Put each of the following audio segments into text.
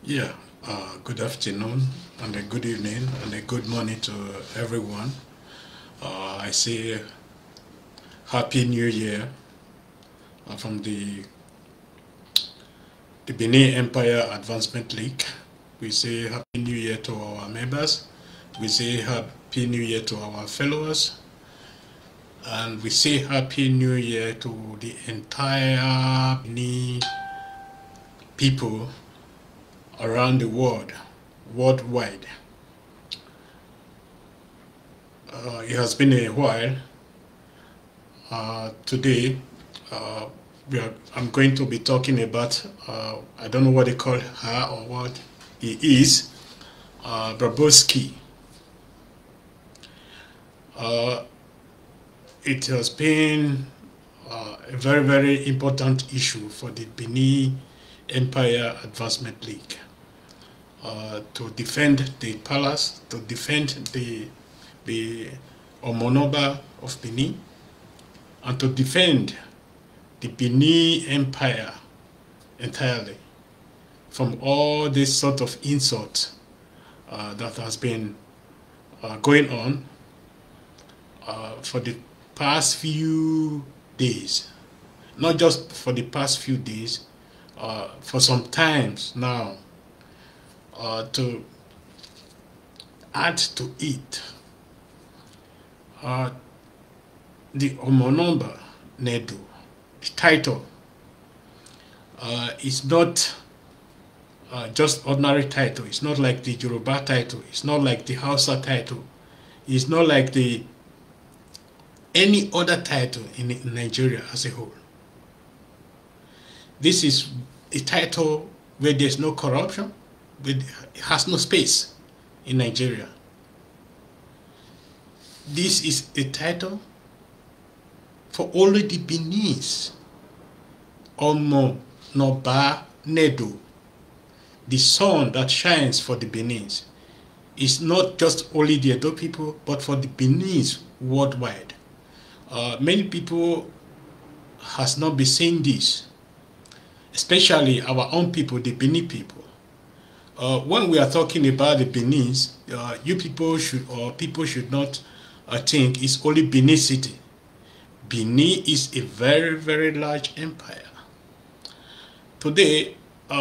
Yeah, good afternoon and a good evening and a good morning to everyone. I say Happy New Year from the Benin Empire Advancement League. We say Happy New Year to our members. We say Happy New Year to our followers. And we say Happy New Year to the entire Benin people around the world, worldwide. It has been a while. Today, I'm going to be talking about, I don't know what they call her or what he is, BOBOVSKY. It has been a very, very important issue for the Benin Empire Advancement League to defend the palace, to defend the Omonoba of Benin, and to defend the Benin Empire entirely from all this sort of insult that has been going on for the past few days. Not just for the past few days, for some times now, to add to it. The Omonomba Nedu, the title, is not just ordinary title. It's not like the Yoruba title. It's not like the Hausa title. It's not like any other title in Nigeria as a whole. This is a title where there's no corruption, it has no space in Nigeria. This is a title for only the Beninese. Omonoba Nedu, the sun that shines for the Beninese, is not just only the Edo people, but for the Beninese worldwide. Many people has not been saying this, especially our own people, the Benin people. When we are talking about the Beninese, people should not think it's only Benin City. Benin is a very, very large empire. Today,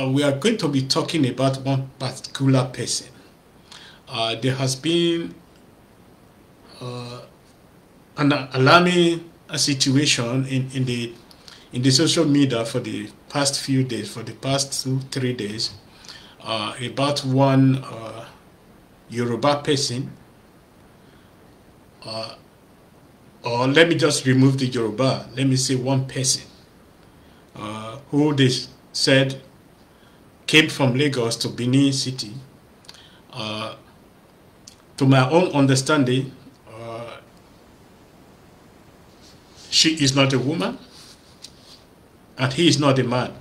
we are going to be talking about one particular person. There has been an alarming situation in the social media for the past few days, for the past 2-3 days, about one Yoruba person. Or let me just remove the Yoruba. Let me say one person who they said came from Lagos to Benin City. To my own understanding, she is not a woman and he is not a man.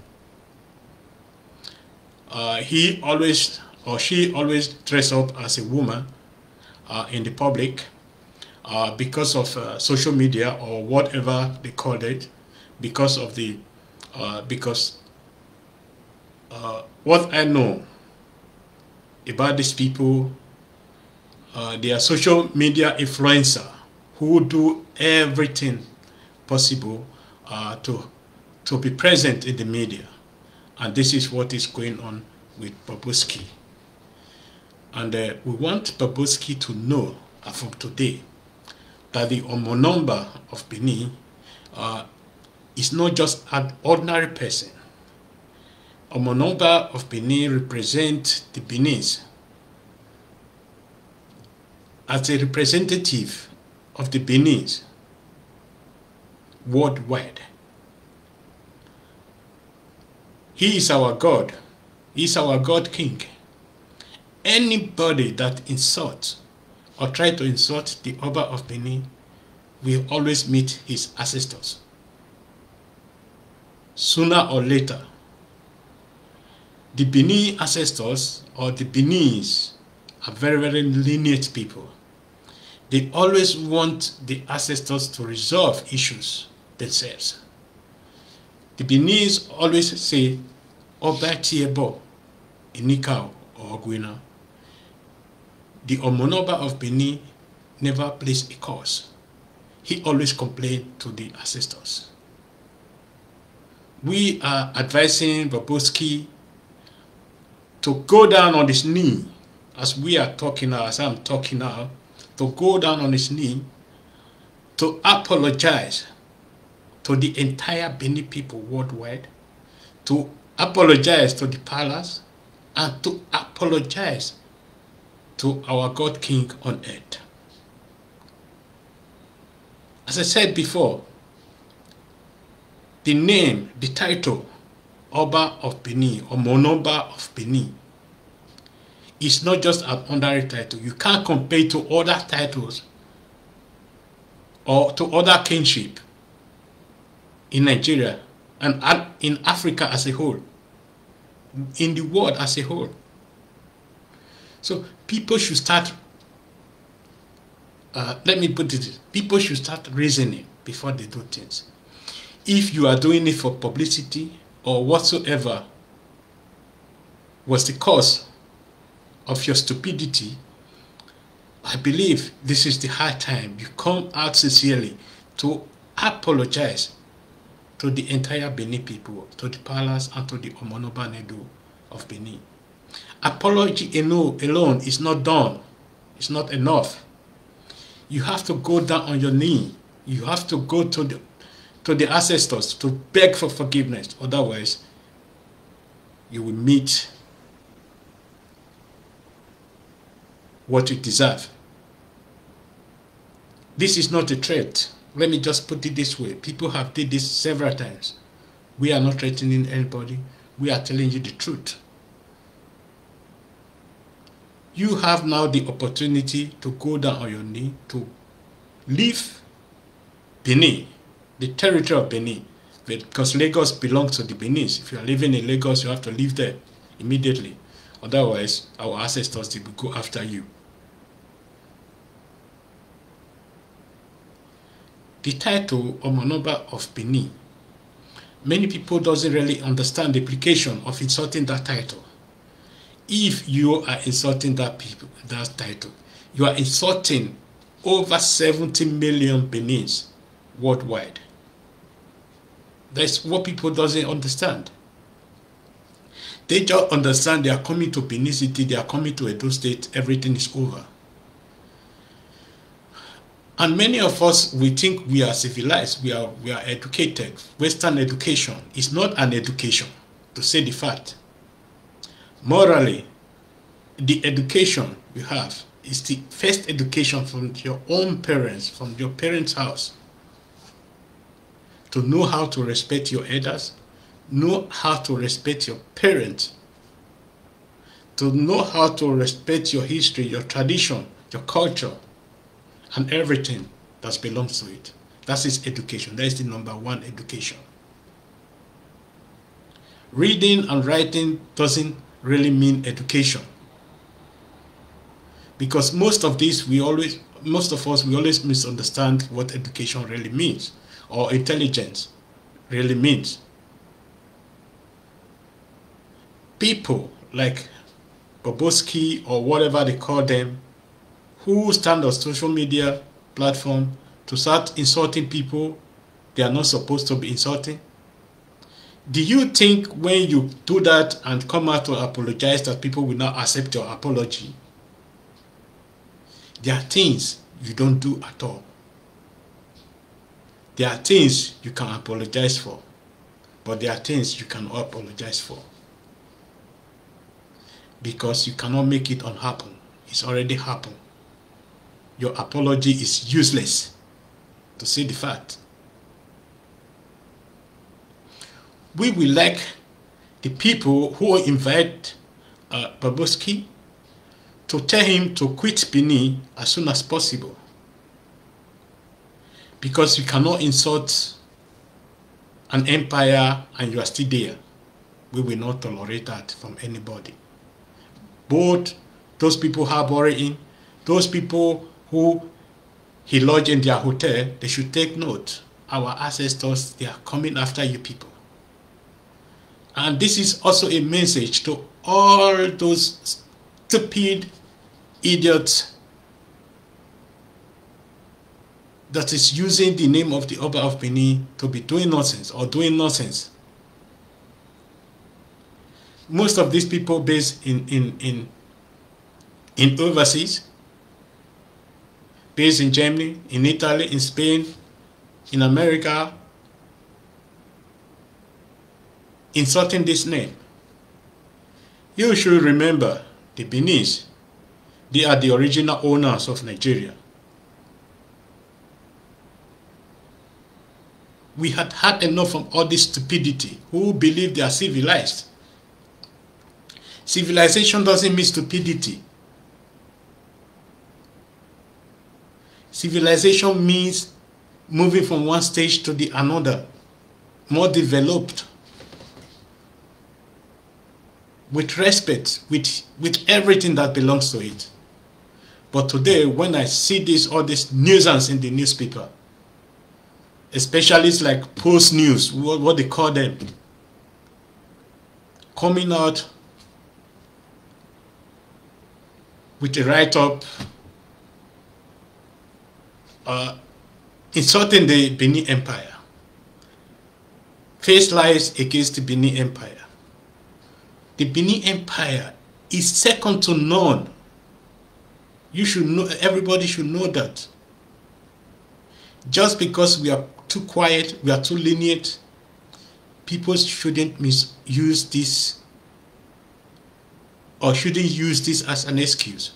He always or she always dress up as a woman in the public because of social media or whatever they call it, because of the what I know about these people, they are social media influencer who do everything possible to be present in the media, and this is what is going on with BOBOVSKY. And we want BOBOVSKY to know from today that the Omonomba of Benin is not just an ordinary person. Omonomba of Benin represents the Beninese as a representative of the Beninese worldwide. He is our God. He is our God King. Anybody that insults or try to insult the Oba of Benin will always meet his ancestors. Sooner or later, the Benin ancestors or the Beninese are very, very lineage people. They always want the ancestors to resolve issues themselves. The Beninese always say, Oba Tiebo, Inikao or Guinea, the Omonoba of Benin never placed a curse. He always complained to the ancestors. We are advising BOBOVSKY to go down on his knee, as we are talking now, as I'm talking now, to go down on his knee to apologize to the entire Benin people worldwide, to apologize to the palace, and to apologize to our God King on earth. As I said before, the name, the title, Oba of Benin or Monoba of Benin, is not just an honorary title. You can't compare it to other titles or to other kingship in Nigeria and in Africa as a whole, in the world as a whole. So people should start, let me put it, people should start reasoning before they do things. If you are doing it for publicity or whatsoever was the cause of your stupidity, I believe this is the high time you come out sincerely to apologize to the entire Benin people, to the palace and to the Omonoba Nedu of Benin. Apology alone is not done. It's not enough. You have to go down on your knee. You have to go to the ancestors to beg for forgiveness. Otherwise, you will meet what you deserve. This is not a threat. Let me just put it this way. People have did this several times. We are not threatening anybody. We are telling you the truth. You have now the opportunity to go down on your knee to leave Benin, the territory of Benin, because Lagos belongs to the Benin. If you are living in Lagos, you have to leave there immediately. Otherwise, our ancestors, they will go after you. The title Omonoba of Benin, many people doesn't really understand the implication of insulting that title. If you are insulting that title, you are insulting over 70 million Benins worldwide. That's what people doesn't understand. They just understand they are coming to Benin City, they are coming to Edo State, everything is over. And many of us, we think we are civilized, we are educated. Western education is not an education, to say the fact. Morally, the education you have is the first education from your own parents, from your parents' house. To know how to respect your elders, know how to respect your parents, to know how to respect your history, your tradition, your culture, and everything that belongs to it. That is education. That is the number one education. Reading and writing doesn't really mean education. Because most of us, we always misunderstand what education really means, or intelligence really means. People like BOBOVSKY or whatever they call them, who stand on social media platform to start insulting people they are not supposed to be insulting. Do you think when you do that and come out to apologize that people will not accept your apology? There are things you don't do at all. There are things you can apologize for, but there are things you cannot apologize for. Because you cannot make it unhappen. It's already happened. Your apology is useless, to say the fact. We will like the people who invite BOBOVSKY to tell him to quit Benin as soon as possible. Because you cannot insult an empire and you are still there. We will not tolerate that from anybody. Both those people harboring him, those people who he lodged in their hotel, they should take note. Our ancestors, they are coming after you people. And this is also a message to all those stupid idiots that is using the name of the Oba of Benin to be doing nonsense or doing nonsense. Most of these people based in overseas, based in Germany, in Italy, in Spain, in America, insulting this name. You should remember the Beninese, they are the original owners of Nigeria. We had had enough of all this stupidity. Who believe they are civilized? Civilization doesn't mean stupidity. Civilization means moving from one stage to the another, more developed, with respect, with everything that belongs to it. But today, when I see all this nuisance in the newspaper, especially it's like post news, what they call them, coming out with a write-up insulting the Benin Empire, face lies against the Benin Empire. The Benin Empire is second to none. You should know, everybody should know that. Just because we are too quiet, we are too lenient, people shouldn't misuse this or shouldn't use this as an excuse.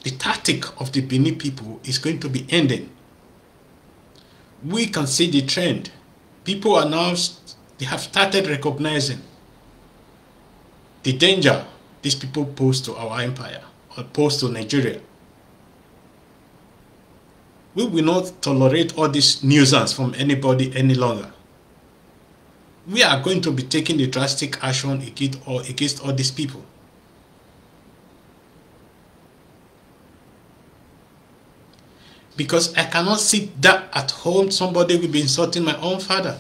The tactic of the Benin people is going to be ending. We can see the trend. People are now, they have started recognizing the danger these people pose to our empire or pose to Nigeria. We will not tolerate all this nuisance from anybody any longer. We are going to be taking the drastic action against all these people. Because I cannot sit that at home, somebody will be insulting my own father.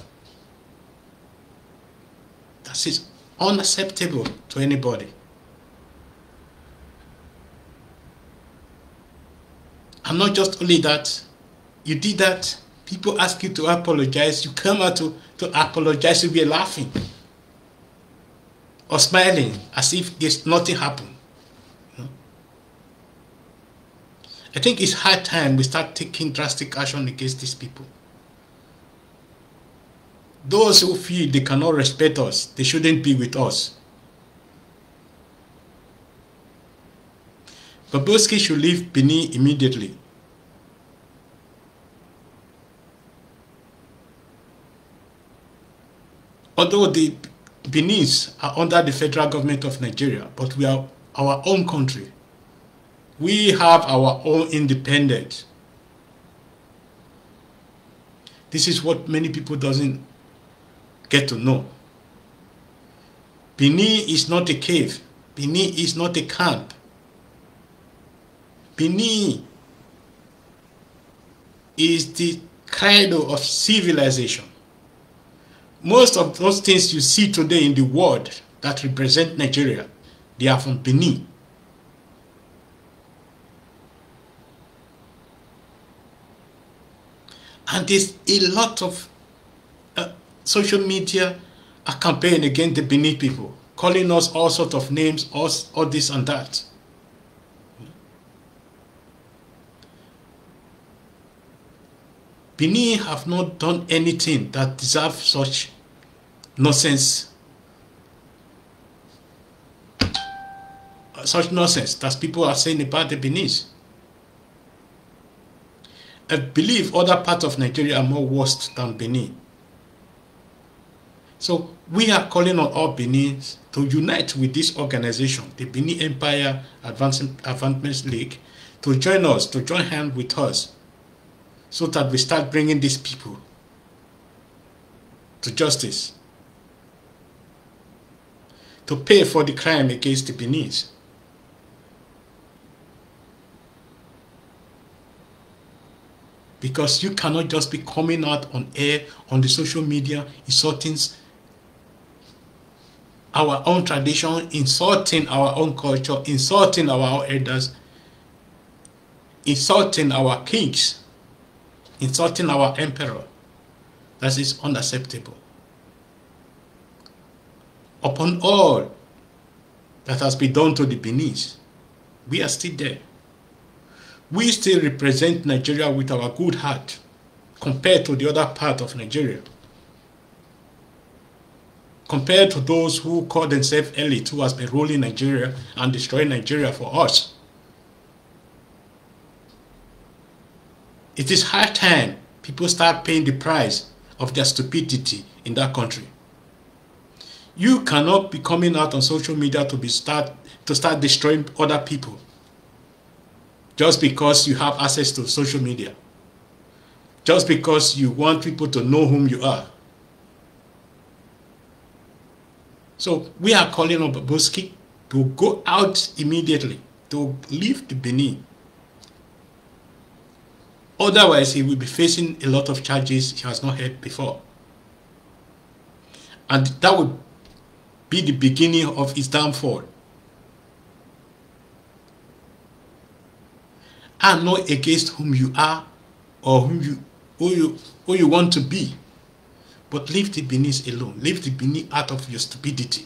That is unacceptable to anybody. And not just only that, you did that, people ask you to apologize, you come out to apologize, you'll be laughing or smiling as if there's nothing happened. I think it's high time we start taking drastic action against these people. Those who feel they cannot respect us, they shouldn't be with us. BOBOVSKY should leave Benin immediately. Although the Beninese are under the federal government of Nigeria, but we are our own country. We have our own independence. This is what many people doesn't get to know. Benin is not a cave. Benin is not a camp. Benin is the cradle of civilization. Most of those things you see today in the world that represent Nigeria, they are from Benin. And there's a lot of social media are campaigning against the Benin people, calling us all sorts of names, all this and that. Benin have not done anything that deserves such nonsense. Such nonsense that people are saying about the Beninese. I believe other parts of Nigeria are more worse than Benin. So we are calling on all Benins to unite with this organization, the Benin Empire Advancement League, to join us, to join hands with us, so that we start bringing these people to justice, to pay for the crime against the Beninese. Because you cannot just be coming out on air, on the social media, insulting our own tradition, insulting our own culture, insulting our own elders, insulting our kings, insulting our emperor. That is unacceptable. Upon all that has been done to the Beninese, we are still there. We still represent Nigeria with our good heart compared to the other part of Nigeria. Compared to those who call themselves elite, who has been ruling Nigeria and destroying Nigeria for us. It is high time people start paying the price of their stupidity in that country. You cannot be coming out on social media to start destroying other people just because you have access to social media, just because you want people to know whom you are. So we are calling on BOBOVSKY to go out immediately, to leave the Benin. Otherwise, he will be facing a lot of charges he has not heard before. And that would be the beginning of his downfall. I'm not against whom you are or who you want to be. But leave the Benin alone. Leave the Benin out of your stupidity.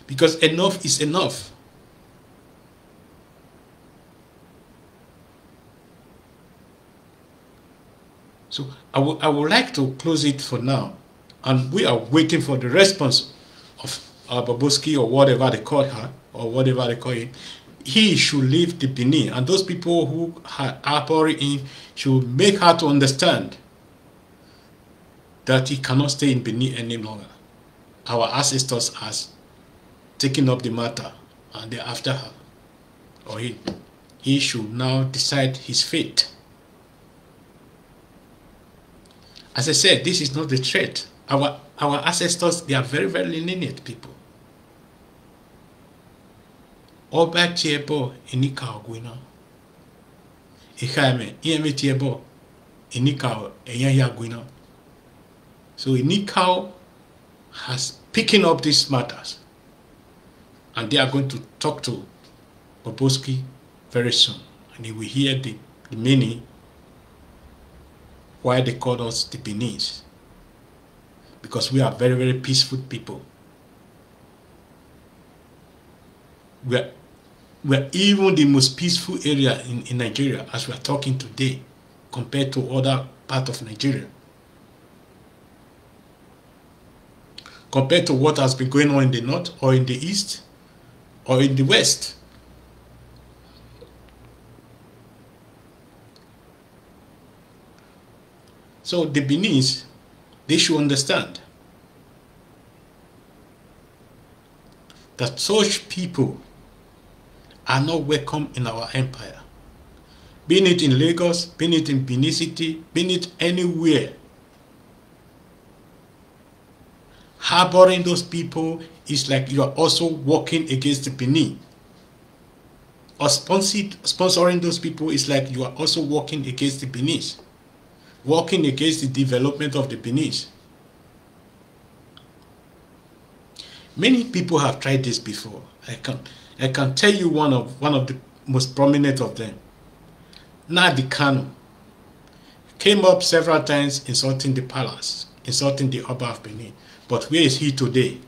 Because enough is enough. So I would like to close it for now. And we are waiting for the response of BOBOVSKY, or whatever they call her, or whatever they call it. He should leave the Benin, and those people who are harboring him should make her to understand that he cannot stay in Benin any longer. Our ancestors has taken up the matter and they're after her or him. He should now decide his fate. As I said, this is not the threat. Our ancestors, they are very, very lenient people. Oba tiebo inika ogwina. Ikame ieme tiebo inika enyanya gwina. So Inikao has picking up these matters, and they are going to talk to BOBOVSKY very soon, and he will hear the meaning why they call us the Beninese, because we are very, very peaceful people. We're even the most peaceful area in Nigeria as we are talking today compared to other parts of Nigeria. Compared to what has been going on in the north or in the east or in the west. So the Beninese, they should understand that such people are not welcome in our empire. Being it in Lagos, being it in Benin City, being it anywhere. Harboring those people is like you are also working against the Benin. Or sponsoring those people is like you are also working against the Beninese. Working against the development of the Beninese. Many people have tried this before. I can tell you one of the most prominent of them. Nnamdi Kanu came up several times insulting the palace, insulting the Oba of Benin. But where is he today?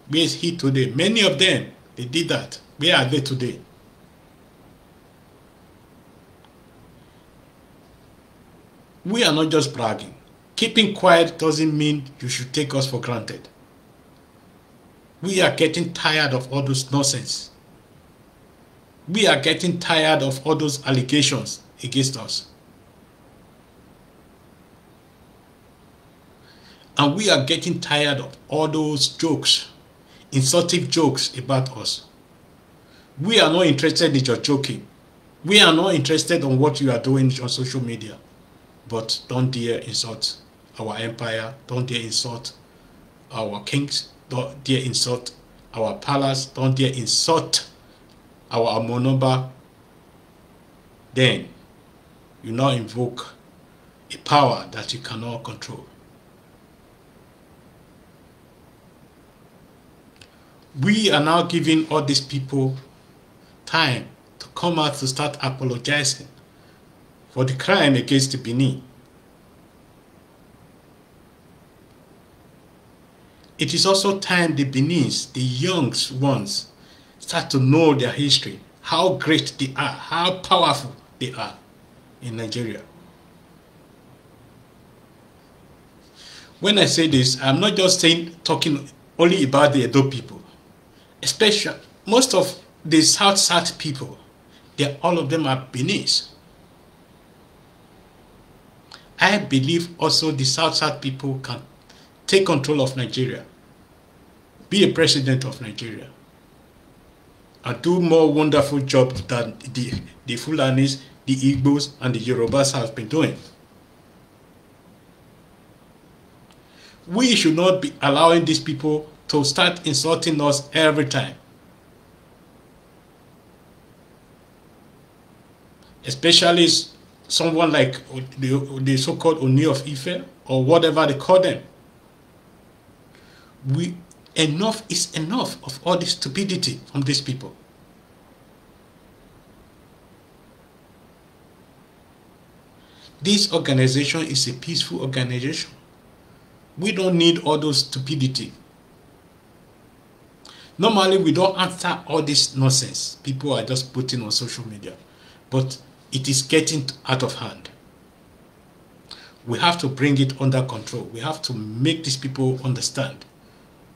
Where is he today? Many of them, they did that. Where are they today? We are not just bragging. Keeping quiet doesn't mean you should take us for granted. We are getting tired of all those nonsense. We are getting tired of all those allegations against us. And we are getting tired of all those jokes, insulting jokes about us. We are not interested in your joking. We are not interested in what you are doing on social media. But don't dare insult our empire. Don't dare insult our kings. Don't dare insult our palace. Don't dare insult our Amonoba. Then you now invoke a power that you cannot control. We are now giving all these people time to come out to start apologizing for the crime against the Benin. It is also time the Benin's, the young ones, start to know their history, how great they are, how powerful they are in Nigeria. When I say this, I'm not just talking only about the Edo people, especially most of the South people. All of them are Benin's. I believe also the South people can take control of Nigeria, be a president of Nigeria, and do more wonderful job than the Fulanis, the Igbos, and the Yorubas have been doing. We should not be allowing these people to start insulting us every time. Especially someone like the so-called Oni of Ife, or whatever they call them. Enough is enough of all this stupidity from these people. This organization is a peaceful organization. We don't need all those stupidity. Normally, we don't answer all this nonsense people are just putting on social media. But it is getting out of hand. We have to bring it under control. We have to make these people understand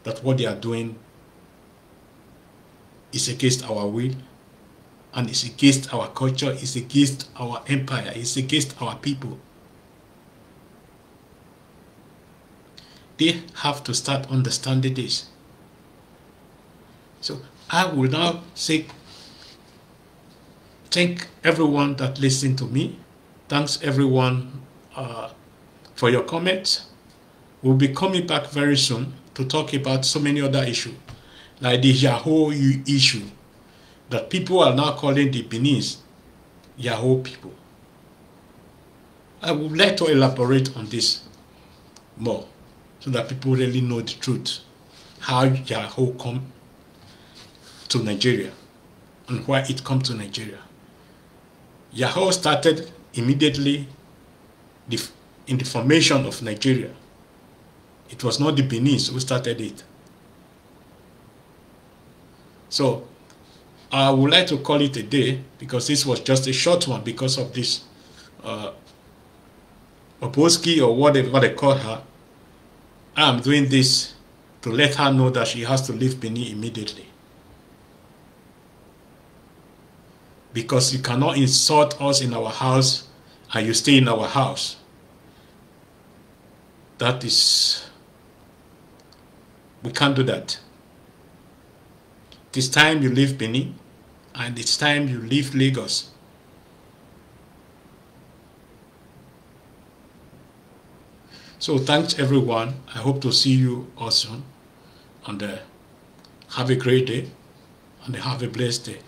that what they are doing is against our will, and it's against our culture, it's against our empire, it's against our people. They have to start understanding this. So I will now say thank everyone that listened to me. Thanks everyone for your comments. We'll be coming back very soon to talk about so many other issues, like the Yahoo issue that people are now calling the Benin's Yahoo people. I would like to elaborate on this more so that people really know the truth, how Yahoo come to Nigeria and why it come to Nigeria. Yahoo started immediately in the formation of Nigeria. It was not the Benin's who started it. So I would like to call it a day, because this was just a short one because of this BOBOVSKY, or whatever they call her. I am doing this to let her know that she has to leave Benin immediately. Because you cannot insult us in our house and you stay in our house. That is, we can't do that. It's time you leave Benin, and it's time you leave Lagos. So thanks everyone. I hope to see you all soon. And have a great day, and have a blessed day.